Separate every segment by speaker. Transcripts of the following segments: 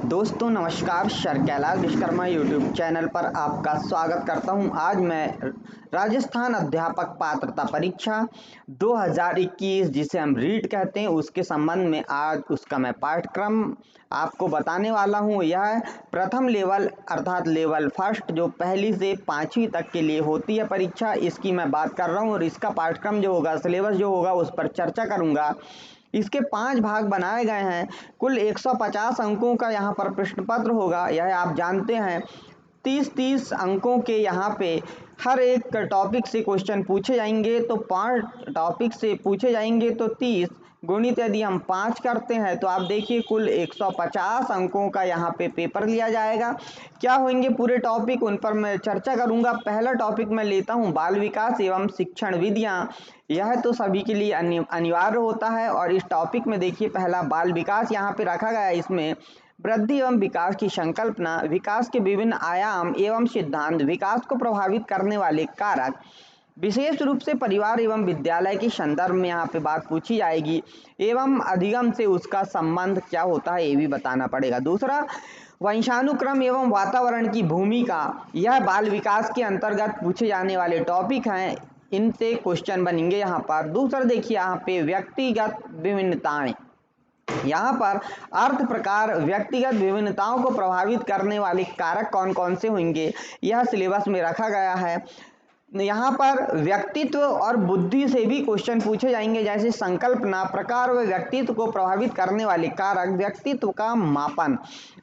Speaker 1: दोस्तों नमस्कार, sir Kailash Vishwakarma YouTube channel पर आपका स्वागत करता हूं। आज मैं राजस्थान अध्यापक पात्रता परीक्षा 2021 जिसे हम रीट कहते हैं उसके संबंध में आज उसका मैं पाठ्यक्रम आपको बताने वाला हूं। यह प्रथम लेवल अर्थात लेवल फर्स्ट जो पहली से पाँचवीं तक के लिए होती है परीक्षा, इसकी मैं बात कर रहा हूं और इसका पाठ्यक्रम जो होगा, सिलेबस जो होगा उस पर चर्चा करूंगा। इसके 5 भाग बनाए गए हैं। कुल 150 अंकों का यहाँ पर प्रश्न पत्र होगा। यह आप जानते हैं 30-30 अंकों के यहाँ पे हर एक टॉपिक से क्वेश्चन पूछे जाएंगे। तो 5 टॉपिक से पूछे जाएंगे तो 30 गुणित यदि हम 5 करते हैं तो आप देखिए कुल 150 अंकों का यहाँ पे पेपर लिया जाएगा। क्या होंगे पूरे टॉपिक, उन पर मैं चर्चा करूंगा। पहला टॉपिक मैं लेता हूँ बाल विकास एवं शिक्षण विधियाँ। यह तो सभी के लिए अनिवार्य होता है और इस टॉपिक में देखिए पहला बाल विकास यहाँ पे रखा गया है। इसमें वृद्धि एवं विकास की संकल्पना, विकास के विभिन्न आयाम एवं सिद्धांत, विकास को प्रभावित करने वाले कारक, विशेष रूप से परिवार एवं विद्यालय के संदर्भ में यहाँ पे बात पूछी जाएगी एवं अधिगम से उसका संबंध क्या होता है ये भी बताना पड़ेगा। दूसरा वंशानुक्रम एवं वातावरण की भूमिका, यह बाल विकास के अंतर्गत पूछे जाने वाले टॉपिक हैं, इनसे क्वेश्चन बनेंगे यहाँ पर। दूसरा देखिए यहाँ पे व्यक्तिगत विभिन्नताएं, यहाँ पर अर्थ प्रकार व्यक्तिगत विभिन्नताओं को प्रभावित करने वाले कारक कौन कौन से होंगे यह सिलेबस में रखा गया है। यहाँ पर व्यक्तित्व और बुद्धि से भी क्वेश्चन पूछे जाएंगे, जैसे संकल्पना, प्रकार व व्यक्तित्व को प्रभावित करने वाले कारक, व्यक्तित्व का मापन,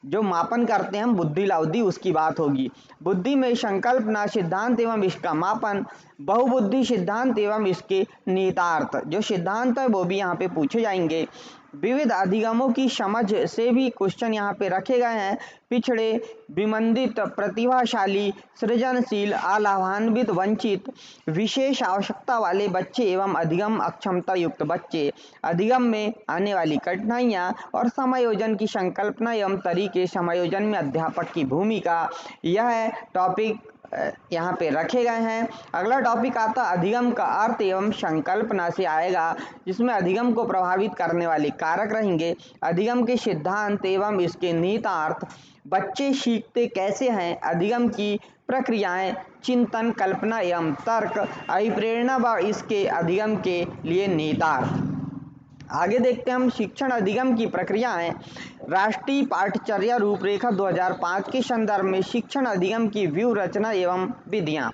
Speaker 1: जो मापन करते हैं हम बुद्धि लाउद्धि, उसकी बात होगी। बुद्धि में संकल्पना, सिद्धांत एवं इसका मापन, बहुबुद्धि सिद्धांत एवं इसके निहितार्थ, जो सिद्धांत है वो भी यहाँ पे पूछे जाएंगे। विविध अधिगमों की समझ से भी क्वेश्चन यहाँ पे रखे गए हैं। पिछड़े, विमंदित, प्रतिभाशाली, सृजनशील, अलाभान्वित, वंचित, विशेष आवश्यकता वाले बच्चे एवं अधिगम अक्षमता युक्त बच्चे, अधिगम में आने वाली कठिनाइयाँ और समायोजन की संकल्पना एवं तरीके, समायोजन में अध्यापक की भूमिका, यह टॉपिक यहाँ पे रखे गए हैं। अगला टॉपिक आता अधिगम का अर्थ एवं संकल्पना से आएगा, जिसमें अधिगम को प्रभावित करने वाले कारक रहेंगे, अधिगम के सिद्धांत एवं इसके निहितार्थ, बच्चे सीखते कैसे हैं, अधिगम की प्रक्रियाएं, चिंतन, कल्पना एवं तर्क, अभिप्रेरणा व इसके अधिगम के लिए निहितार्थ। आगे देखते हैं हम शिक्षण अधिगम की प्रक्रियाएं। राष्ट्रीय पाठ्यचर्या रूपरेखा 2005 के संदर्भ में शिक्षण अधिगम की व्यूह रचना एवं विधियां,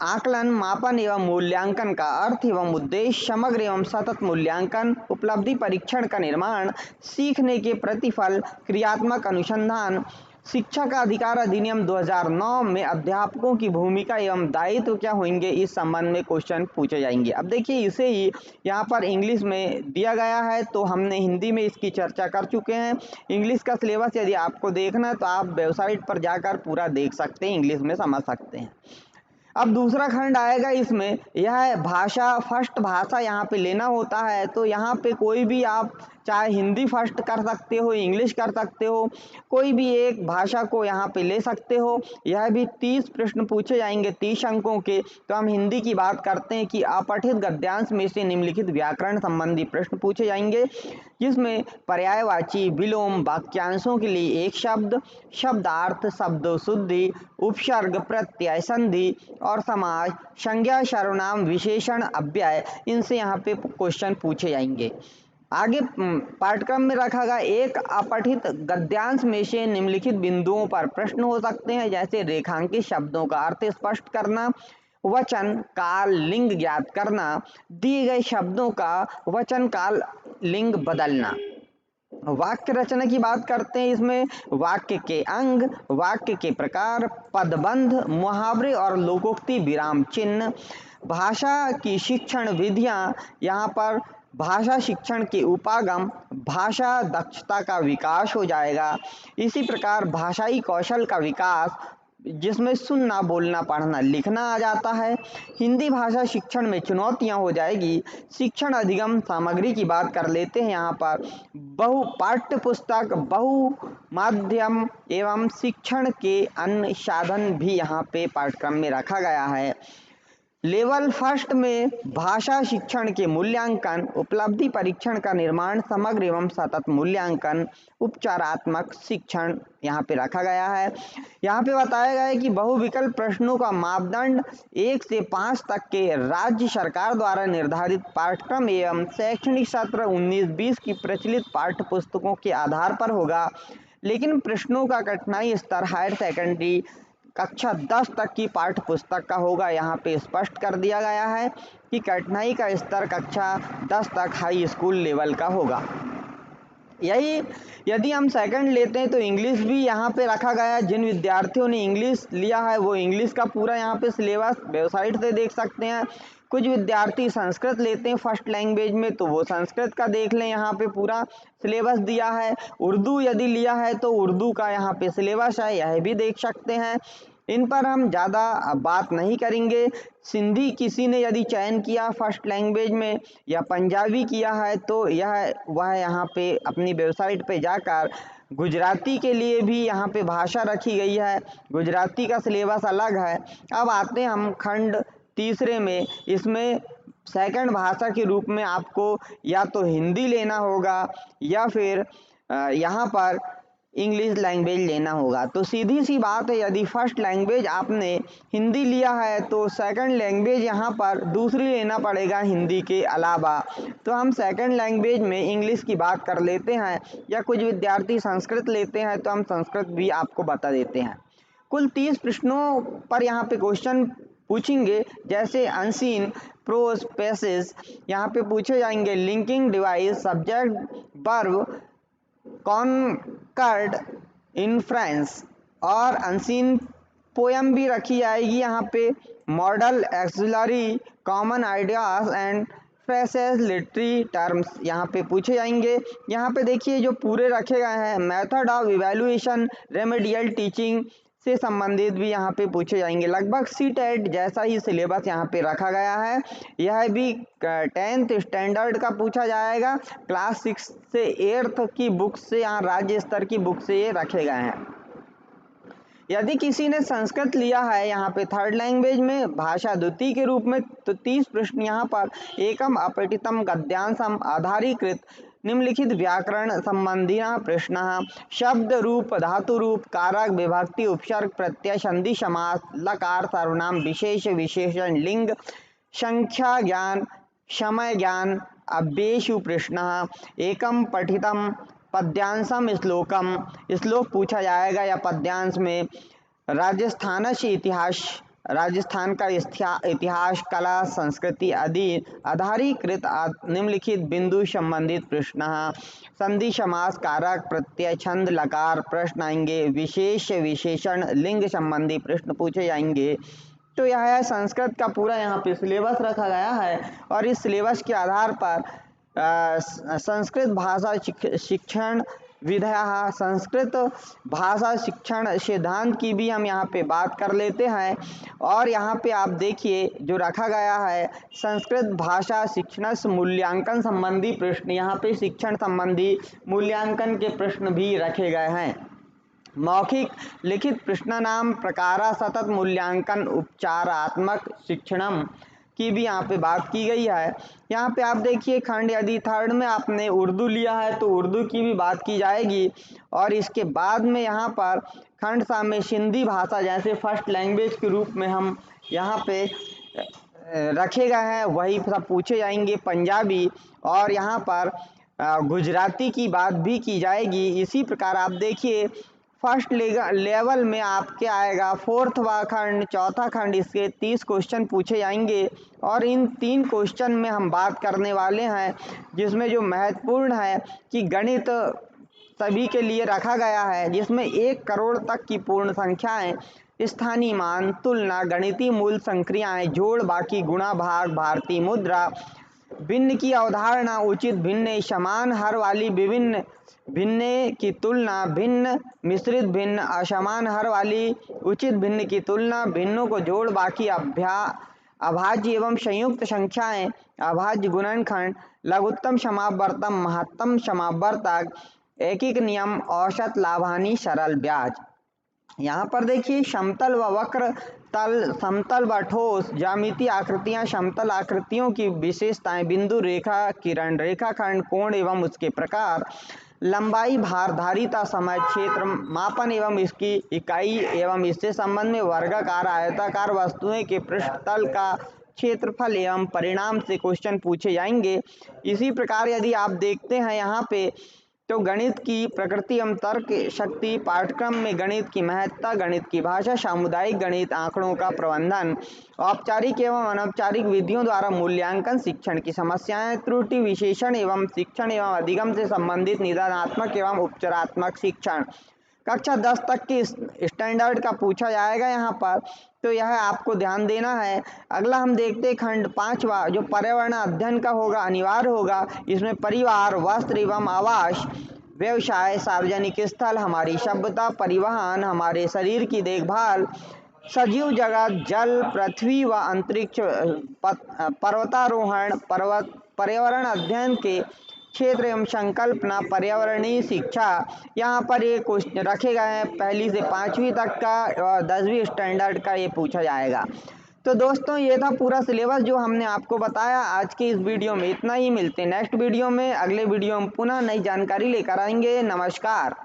Speaker 1: आकलन, मापन एवं मूल्यांकन का अर्थ एवं उद्देश्य, समग्र एवं सतत मूल्यांकन, उपलब्धि परीक्षण का निर्माण, सीखने के प्रतिफल, क्रियात्मक अनुसंधान, शिक्षा का अधिकार अधिनियम 2009 में अध्यापकों की भूमिका एवं दायित्व क्या होंगे, इस संबंध में क्वेश्चन पूछे जाएंगे। अब देखिए इसे ही यहाँ पर इंग्लिश में दिया गया है, तो हमने हिंदी में इसकी चर्चा कर चुके हैं। इंग्लिश का सिलेबस यदि आपको देखना है तो आप वेबसाइट पर जाकर पूरा देख सकते हैं, इंग्लिश में समझ सकते हैं। अब दूसरा खंड आएगा, इसमें यह है भाषा। फर्स्ट भाषा यहाँ पे लेना होता है, तो यहाँ पे कोई भी आप चाहे हिंदी फर्स्ट कर सकते हो, इंग्लिश कर सकते हो, कोई भी एक भाषा को यहाँ पे ले सकते हो। यह भी 30 प्रश्न पूछे जाएंगे 30 अंकों के। तो हम हिंदी की बात करते हैं कि अपठित गद्यांश में से निम्नलिखित व्याकरण संबंधी प्रश्न पूछे जाएंगे, जिसमें पर्यायवाची, विलोम, वाक्यांशों के लिए एक शब्द, शब्दार्थ, शब्द शुद्धि, उपसर्ग, प्रत्यय, संधि और समाज, संज्ञा, सर्वनाम, विशेषण, अव्यय, इनसे यहाँ पे क्वेश्चन पूछे जाएंगे। आगे पाठ्यक्रम में रखा गया एक अपठित गद्यांश में से निम्नलिखित बिंदुओं पर प्रश्न हो सकते हैं, जैसे रेखांकित शब्दों का अर्थ स्पष्ट करना, वचन काल लिंग ज्ञात करना, दिए गए शब्दों का वचन काल लिंग बदलना। वाक्य रचना की बात करते हैं, इसमें वाक्य के अंग, वाक्य के प्रकार, पदबंध, मुहावरे और लोकोक्ति, विराम चिन्ह। भाषा की शिक्षण विधियां, यहाँ पर भाषा शिक्षण के उपागम, भाषा दक्षता का विकास हो जाएगा। इसी प्रकार भाषाई कौशल का विकास, जिसमें सुनना, बोलना, पढ़ना, लिखना आ जाता है। हिंदी भाषा शिक्षण में चुनौतियां हो जाएगी। शिक्षण अधिगम सामग्री की बात कर लेते हैं, यहाँ पर बहु पाठ्य पुस्तक, बहु माध्यम एवं शिक्षण के अन्य साधन भी यहाँ पे पाठ्यक्रम में रखा गया है। लेवल फर्स्ट में भाषा शिक्षण के मूल्यांकन, उपलब्धि परीक्षण का निर्माण, समग्र एवं सतत मूल्यांकन, उपचारात्मक शिक्षण यहाँ पे रखा गया है। यहाँ पे बताया गया है कि बहुविकल्प प्रश्नों का मापदंड 1 से 5 तक के राज्य सरकार द्वारा निर्धारित पाठ्यक्रम एवं शैक्षणिक सत्र 19-20 की प्रचलित पाठ्य पुस्तकों के आधार पर होगा, लेकिन प्रश्नों का कठिनाई स्तर हायर सेकेंडरी कक्षा 10 तक की पाठ्य पुस्तक का होगा। यहाँ पे स्पष्ट कर दिया गया है कि कठिनाई का स्तर कक्षा 10 तक हाई स्कूल लेवल का होगा। यही यदि हम सेकंड लेते हैं तो इंग्लिश भी यहाँ पे रखा गया है। जिन विद्यार्थियों ने इंग्लिश लिया है वो इंग्लिश का पूरा यहाँ पे सिलेबस वेबसाइट से देख सकते हैं। कुछ विद्यार्थी संस्कृत लेते हैं फर्स्ट लैंग्वेज में तो वो संस्कृत का देख लें, यहाँ पे पूरा सिलेबस दिया है। उर्दू यदि लिया है तो उर्दू का यहाँ पे सिलेबस है, यह भी देख सकते हैं। इन पर हम ज़्यादा बात नहीं करेंगे। सिंधी किसी ने यदि चयन किया फर्स्ट लैंग्वेज में या पंजाबी किया है तो वह यहाँ पे अपनी वेबसाइट पे जाकर, गुजराती के लिए भी यहाँ पे भाषा रखी गई है, गुजराती का सिलेबस अलग है। अब आते हैं हम खंड तीसरे में। इसमें सेकंड भाषा के रूप में आपको या तो हिंदी लेना होगा या फिर यहाँ पर इंग्लिश लैंग्वेज लेना होगा। तो सीधी सी बात है, यदि फर्स्ट लैंग्वेज आपने हिंदी लिया है तो सेकंड लैंग्वेज यहाँ पर दूसरी लेना पड़ेगा हिंदी के अलावा। तो हम सेकंड लैंग्वेज में इंग्लिश की बात कर लेते हैं, या कुछ विद्यार्थी संस्कृत लेते हैं तो हम संस्कृत भी आपको बता देते हैं। कुल 30 प्रश्नों पर यहाँ पे क्वेश्चन पूछेंगे, जैसे अनसीन, प्रोज, पैसेज यहाँ पे पूछे जाएंगे, linking device, subject, verb, concord, inference और अनसीन पोयम भी रखी जाएगी। यहाँ पे model, auxiliary, common ideas and phrases, literary terms यहाँ पे पूछे जाएंगे। यहाँ पे देखिए जो पूरे रखे गए हैं, method of evaluation, remedial teaching से संबंधित भी यहाँ पे पूछे जाएंगे। लगभग सीटेट जैसा ही सिलेबस यहाँ पे रखा गया है। यह भी 10th स्टैंडर्ड का पूछा जाएगा। क्लास 6 से 8th की बुक से, यहाँ राज्य स्तर की बुक से ये रखे गए हैं। यदि किसी ने संस्कृत लिया है यहाँ पे थर्ड लैंग्वेज में भाषा द्वितीय के रूप में, तो 30 प्रश्न यहाँ पर एकम अपठितम गद्यांशम आधारीकृत निम्नलिखित व्याकरण संबंधी प्रश्न, शब्द रूप, धातु रूप, कारक, विभक्ति, उपसर्ग, प्रत्यय, संधि, समास, लकार, सर्वनाम, विशेष, विशेषण, लिंग, संख्या ज्ञान, समय ज्ञान, अव्ययेषु प्रश्न, एकम पठितम पद्यांशम श्लोकम, श्लोक पूछा जाएगा या पद्यांश में राजस्थान से इतिहास, राजस्थान का इतिहास, कला, संस्कृति आदि आधारीकृत निम्नलिखित बिंदु संबंधित प्रश्न, संधि, समास, कारक, प्रत्यय, छंद, लकार प्रश्न आएंगे, विशेष, विशेषण, लिंग संबंधी प्रश्न पूछे जाएंगे। तो यह है संस्कृत का पूरा यहाँ पे सिलेबस रखा गया है, और इस सिलेबस के आधार पर संस्कृत भाषा शिक्षण विधा, संस्कृत भाषा शिक्षण सिद्धांत की भी हम यहाँ पे बात कर लेते हैं। और यहाँ पे आप देखिए जो रखा गया है, संस्कृत भाषा शिक्षण मूल्यांकन संबंधी प्रश्न, यहाँ पे शिक्षण संबंधी मूल्यांकन के प्रश्न भी रखे गए हैं। मौखिक लिखित प्रश्न नाम प्रकारा, सतत मूल्यांकन, उपचारात्मक शिक्षणम की भी यहाँ पे बात की गई है। यहाँ पे आप देखिए खंड यदि थर्ड में आपने उर्दू लिया है तो उर्दू की भी बात की जाएगी, और इसके बाद में यहाँ पर खंड सा में सिंधी भाषा जैसे फर्स्ट लैंग्वेज के रूप में हम यहाँ पे रखे गए हैं वही सब पूछे जाएंगे, पंजाबी, और यहाँ पर गुजराती की बात भी की जाएगी। इसी प्रकार आप देखिए फर्स्ट लेवल में आपके आएगा फोर्थवा खंड, चौथा खंड, इसके 30 क्वेश्चन पूछे जाएंगे। और इन 3 क्वेश्चन में हम बात करने वाले हैं, जिसमें जो महत्वपूर्ण है कि गणित सभी के लिए रखा गया है, जिसमें 1 करोड़ तक की पूर्ण संख्याएं, स्थानीय मान, तुलना, गणितीय मूल संक्रियाएं, जोड़, बाकी, गुणा, भाग, भारतीय मुद्रा, भिन्न की अवधारणा, उचित भिन्न, समान हर वाली विभिन्न, भिन्न की तुलना, भिन्न, मिश्रित भिन्न, असमान हर वाली, उचित भिन्न की तुलना, भिन्नों को जोड़, बाकी, अभाज्य एवं संयुक्त संख्याएं, अभाज्य गुणनखंड, लघुत्तम समावर्तक, महत्तम समावर्तक, एकीक नियम, औसत, लाभानी, सरल ब्याज। यहाँ पर देखिए समतल व वक्र तल, समतल व ठोस ज्यामितीय आकृतियां, समतल आकृतियों की विशेषताएं, बिंदु, रेखा, किरण, रेखाखंड, कोण एवं उसके प्रकार, लंबाई, भार, धारिता, समय, क्षेत्र, मापन एवं इसकी इकाई एवं इससे संबंध में वर्गाकार, आयताकार वस्तुएं के पृष्ठतल का क्षेत्रफल एवं परिणाम से क्वेश्चन पूछे जाएंगे। इसी प्रकार यदि आप देखते हैं यहाँ पे तो गणित की प्रकृति एवं तर्क शक्ति, पाठ्यक्रम में गणित की महत्ता, गणित की भाषा, सामुदायिक गणित, आंकड़ों का प्रबंधन, औपचारिक एवं अनौपचारिक विधियों द्वारा मूल्यांकन, शिक्षण की समस्याएं, त्रुटि विशेषण एवं शिक्षण एवं अधिगम से संबंधित निदानात्मक एवं उपचारात्मक शिक्षण, कक्षा 10 तक की स्टैंडर्ड का पूछा जाएगा यहाँ पर, तो यह आपको ध्यान देना है। अगला हम देखते हैं खंड 5वां जो पर्यावरण अध्ययन का होगा, अनिवार्य होगा। इसमें परिवार, वस्त्र एवं आवास, व्यवसाय, सार्वजनिक स्थल, हमारी सभ्यता, परिवहन, हमारे शरीर की देखभाल, सजीव जगत, जल, पृथ्वी व अंतरिक्ष, पर्वतारोहण, पर्यावरण अध्ययन के क्षेत्र एवं संकल्पना, पर्यावरणीय शिक्षा, यहाँ पर ये क्वेश्चन रखे गए हैं 1ली से 5वीं तक का और 10वीं स्टैंडर्ड का ये पूछा जाएगा। तो दोस्तों ये था पूरा सिलेबस जो हमने आपको बताया। आज की इस वीडियो में इतना ही, मिलते हैं नेक्स्ट वीडियो में। अगले वीडियो में पुनः नई जानकारी लेकर आएंगे। नमस्कार।